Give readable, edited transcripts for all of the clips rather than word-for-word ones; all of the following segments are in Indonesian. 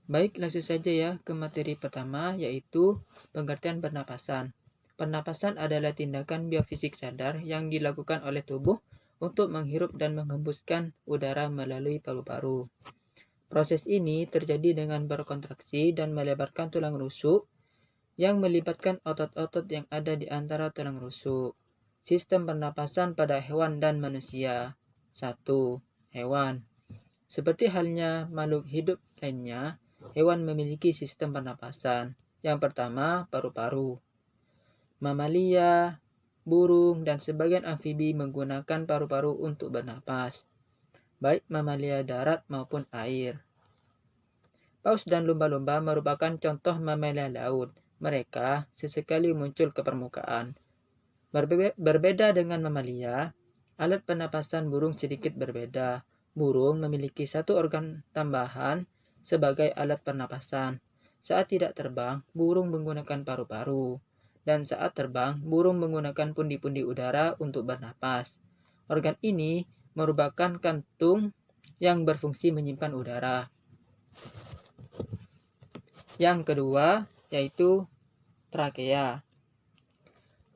Baik, langsung saja ya ke materi pertama, yaitu pengertian pernapasan. Pernapasan adalah tindakan biofisik sadar yang dilakukan oleh tubuh untuk menghirup dan menghembuskan udara melalui paru-paru. Proses ini terjadi dengan berkontraksi dan melebarkan tulang rusuk yang melibatkan otot-otot yang ada di antara tulang rusuk. Sistem pernapasan pada hewan dan manusia. 1. Hewan. Seperti halnya makhluk hidup lainnya, hewan memiliki sistem pernapasan. Yang pertama, paru-paru. Mamalia, burung, dan sebagian amfibi menggunakan paru-paru untuk bernapas, baik mamalia darat maupun air. Paus dan lumba-lumba merupakan contoh mamalia laut. Mereka sesekali muncul ke permukaan. Berbeda dengan mamalia, alat pernapasan burung sedikit berbeda. Burung memiliki satu organ tambahan sebagai alat pernapasan. Saat tidak terbang, burung menggunakan paru-paru. Dan saat terbang, burung menggunakan pundi-pundi udara untuk bernapas. Organ ini merupakan kantung yang berfungsi menyimpan udara. Yang kedua, yaitu trakea.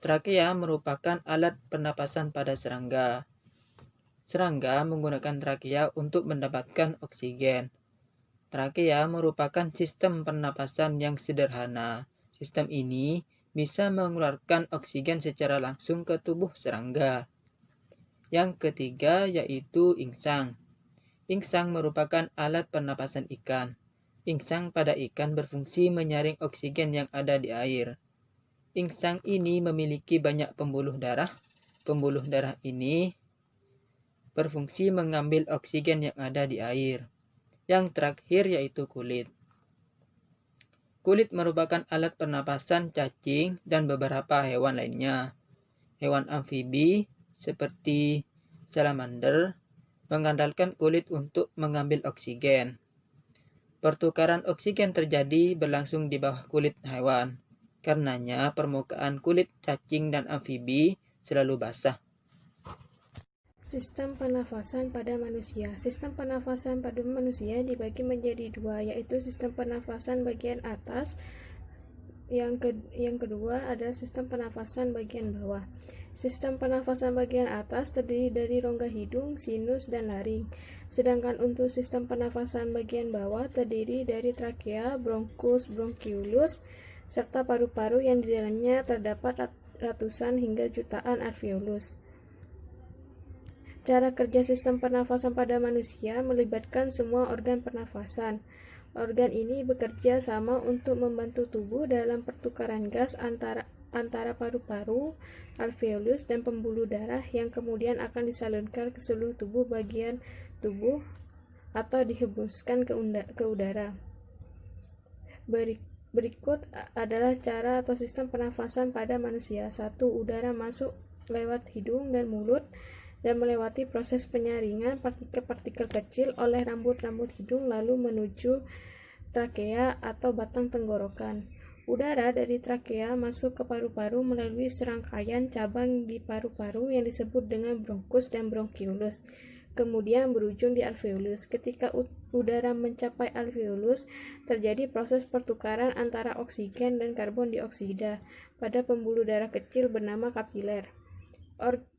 Trakea merupakan alat pernapasan pada serangga. Serangga menggunakan trakea untuk mendapatkan oksigen. Trakea merupakan sistem pernapasan yang sederhana. Sistem ini bisa mengeluarkan oksigen secara langsung ke tubuh serangga. Yang ketiga yaitu insang. Insang merupakan alat pernapasan ikan. Insang pada ikan berfungsi menyaring oksigen yang ada di air. Insang ini memiliki banyak pembuluh darah. Pembuluh darah ini berfungsi mengambil oksigen yang ada di air. Yang terakhir yaitu kulit. Kulit merupakan alat pernapasan cacing dan beberapa hewan lainnya. Hewan amfibi seperti salamander mengandalkan kulit untuk mengambil oksigen. Pertukaran oksigen terjadi berlangsung di bawah kulit hewan. Karenanya permukaan kulit cacing dan amfibi selalu basah. Sistem pernafasan pada manusia. Sistem pernafasan pada manusia dibagi menjadi dua, yaitu sistem pernafasan bagian atas. Yang kedua adalah sistem pernafasan bagian bawah. Sistem pernafasan bagian atas terdiri dari rongga hidung, sinus, dan laring. Sedangkan untuk sistem pernafasan bagian bawah terdiri dari trakea, bronkus, bronkiolus, serta paru-paru yang di dalamnya terdapat ratusan hingga jutaan alveolus. Cara kerja sistem pernafasan pada manusia melibatkan semua organ pernafasan. Organ ini bekerja sama untuk membantu tubuh dalam pertukaran gas antara paru-paru, alveolus, dan pembuluh darah yang kemudian akan disalurkan ke seluruh bagian tubuh atau dihembuskan ke udara. Berikut adalah cara atau sistem pernafasan pada manusia. 1. Udara masuk lewat hidung dan mulut dan melewati proses penyaringan partikel-partikel kecil oleh rambut-rambut hidung lalu menuju trakea atau batang tenggorokan. Udara dari trakea masuk ke paru-paru melalui serangkaian cabang di paru-paru yang disebut dengan bronkus dan bronkiolus, kemudian berujung di alveolus. Ketika udara mencapai alveolus, terjadi proses pertukaran antara oksigen dan karbon dioksida pada pembuluh darah kecil bernama kapiler.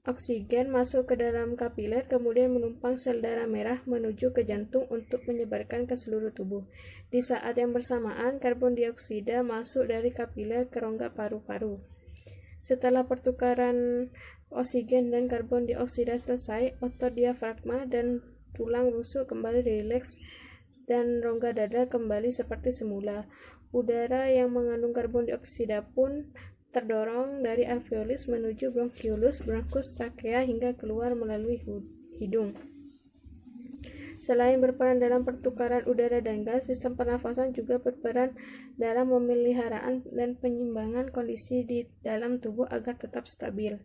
Oksigen masuk ke dalam kapiler, kemudian menumpang sel darah merah menuju ke jantung untuk menyebarkan ke seluruh tubuh. Di saat yang bersamaan, karbon dioksida masuk dari kapiler ke rongga paru-paru. Setelah pertukaran oksigen dan karbon dioksida selesai, otot diafragma dan tulang rusuk kembali rileks dan rongga dada kembali seperti semula. Udara yang mengandung karbon dioksida pun terdorong dari alveolus menuju bronkiolus, bronkus, trakea hingga keluar melalui hidung. Selain berperan dalam pertukaran udara dan gas, sistem pernafasan juga berperan dalam pemeliharaan dan penyimbangan kondisi di dalam tubuh agar tetap stabil.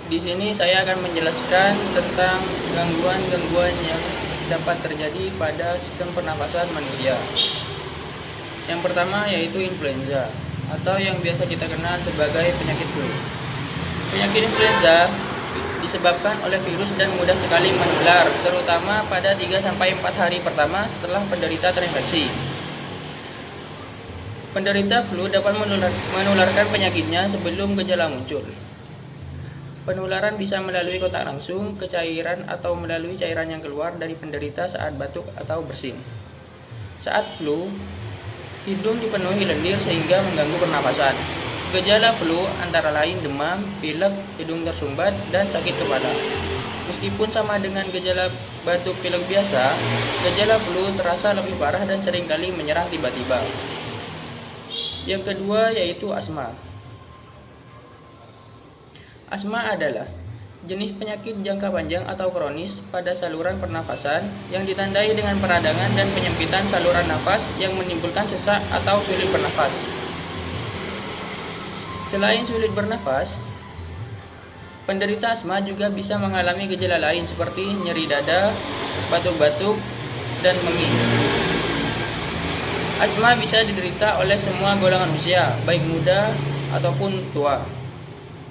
Di sini saya akan menjelaskan tentang gangguan-gangguan yang dapat terjadi pada sistem pernapasan manusia. Yang pertama yaitu influenza atau yang biasa kita kenal sebagai penyakit flu. Penyakit influenza disebabkan oleh virus dan mudah sekali menular, terutama pada 3-4 hari pertama setelah penderita terinfeksi. Penderita flu dapat menularkan penyakitnya sebelum gejala muncul. Penularan bisa melalui kontak langsung ke cairan atau melalui cairan yang keluar dari penderita saat batuk atau bersin. Saat flu, hidung dipenuhi lendir sehingga mengganggu pernapasan. Gejala flu antara lain demam, pilek, hidung tersumbat, dan sakit kepala. Meskipun sama dengan gejala batuk pilek biasa, gejala flu terasa lebih parah dan seringkali menyerang tiba-tiba. Yang kedua yaitu asma. Asma adalah jenis penyakit jangka panjang atau kronis pada saluran pernafasan yang ditandai dengan peradangan dan penyempitan saluran nafas yang menimbulkan sesak atau sulit bernafas. Selain sulit bernafas, penderita asma juga bisa mengalami gejala lain seperti nyeri dada, batuk-batuk, dan menging. Asma bisa diderita oleh semua golongan usia, baik muda ataupun tua.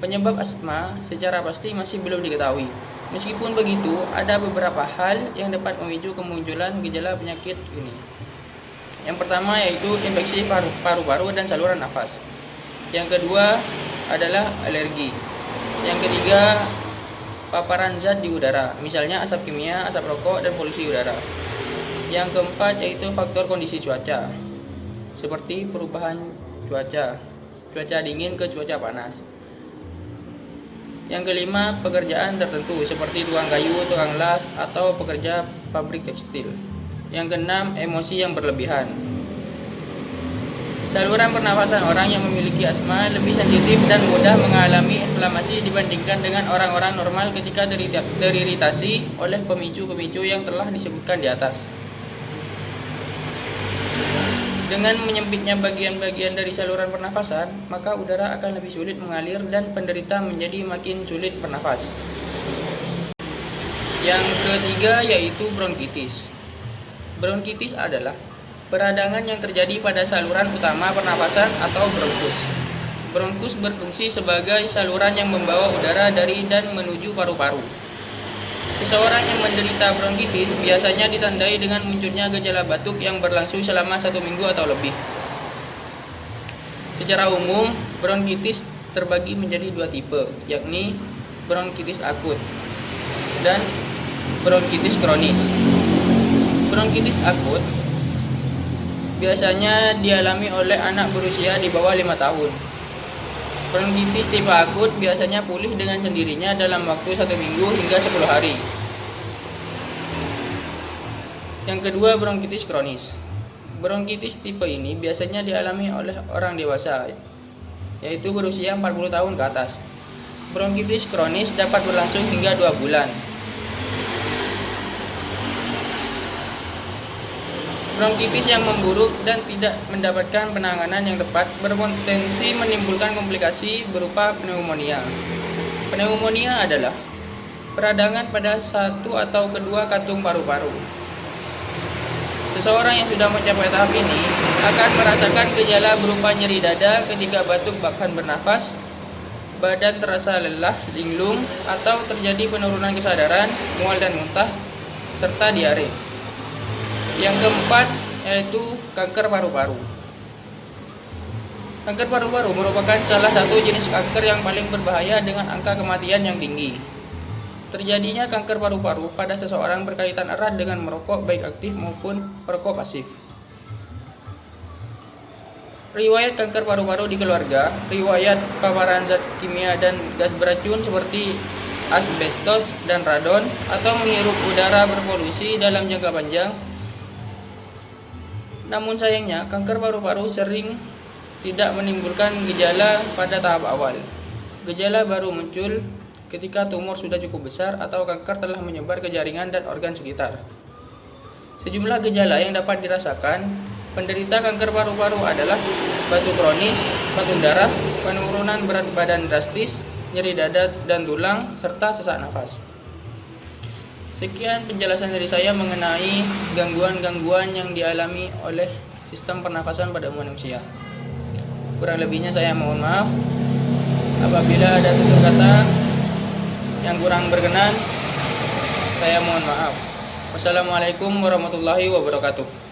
Penyebab asma secara pasti masih belum diketahui. Meskipun begitu, ada beberapa hal yang dapat memicu kemunculan gejala penyakit ini. Yang pertama yaitu infeksi paru-paru dan saluran nafas. Yang kedua adalah alergi. Yang ketiga, paparan zat di udara, misalnya asap kimia, asap rokok, dan polusi udara. Yang keempat yaitu faktor kondisi cuaca, seperti perubahan cuaca dingin ke cuaca panas. Yang kelima, pekerjaan tertentu seperti tukang kayu, tukang las, atau pekerja pabrik tekstil. Yang keenam, emosi yang berlebihan. Saluran pernafasan orang yang memiliki asma lebih sensitif dan mudah mengalami inflamasi dibandingkan dengan orang-orang normal ketika teriritasi oleh pemicu-pemicu yang telah disebutkan di atas. Dengan menyempitnya bagian-bagian dari saluran pernafasan, maka udara akan lebih sulit mengalir dan penderita menjadi makin sulit bernafas. Yang ketiga yaitu bronkitis. Bronkitis adalah peradangan yang terjadi pada saluran utama pernapasan atau bronkus. Bronkus berfungsi sebagai saluran yang membawa udara dari dan menuju paru-paru. Seseorang yang menderita bronkitis biasanya ditandai dengan munculnya gejala batuk yang berlangsung selama 1 minggu atau lebih. Secara umum, bronkitis terbagi menjadi 2 tipe, yakni bronkitis akut dan bronkitis kronis. Bronkitis akut biasanya dialami oleh anak berusia di bawah 5 tahun. Bronkitis tipe akut biasanya pulih dengan sendirinya dalam waktu 1 minggu hingga 10 hari. Yang kedua, bronkitis kronis. Bronkitis tipe ini biasanya dialami oleh orang dewasa, yaitu berusia 40 tahun ke atas. Bronkitis kronis dapat berlangsung hingga 2 bulan. Bronkitis yang memburuk dan tidak mendapatkan penanganan yang tepat berpotensi menimbulkan komplikasi berupa pneumonia. Pneumonia adalah peradangan pada satu atau kedua kantung paru-paru. Seseorang yang sudah mencapai tahap ini akan merasakan gejala berupa nyeri dada ketika batuk bahkan bernafas, badan terasa lelah, linglung, atau terjadi penurunan kesadaran, mual dan muntah, serta diare. Yang keempat yaitu kanker paru-paru. Kanker paru-paru merupakan salah satu jenis kanker yang paling berbahaya dengan angka kematian yang tinggi. Terjadinya kanker paru-paru pada seseorang berkaitan erat dengan merokok baik aktif maupun perokok pasif. Riwayat kanker paru-paru di keluarga, riwayat paparan zat kimia dan gas beracun seperti asbestos dan radon, atau menghirup udara berpolusi dalam jangka panjang. Namun sayangnya, kanker paru-paru sering tidak menimbulkan gejala pada tahap awal. Gejala baru muncul ketika tumor sudah cukup besar atau kanker telah menyebar ke jaringan dan organ sekitar. Sejumlah gejala yang dapat dirasakan penderita kanker paru-paru adalah batuk kronis, batuk darah, penurunan berat badan drastis, nyeri dada dan tulang, serta sesak nafas. Sekian penjelasan dari saya mengenai gangguan-gangguan yang dialami oleh sistem pernafasan pada manusia. Kurang lebihnya saya mohon maaf. Apabila ada tutur kata Yang kurang berkenan, saya mohon maaf. Wassalamualaikum warahmatullahi wabarakatuh.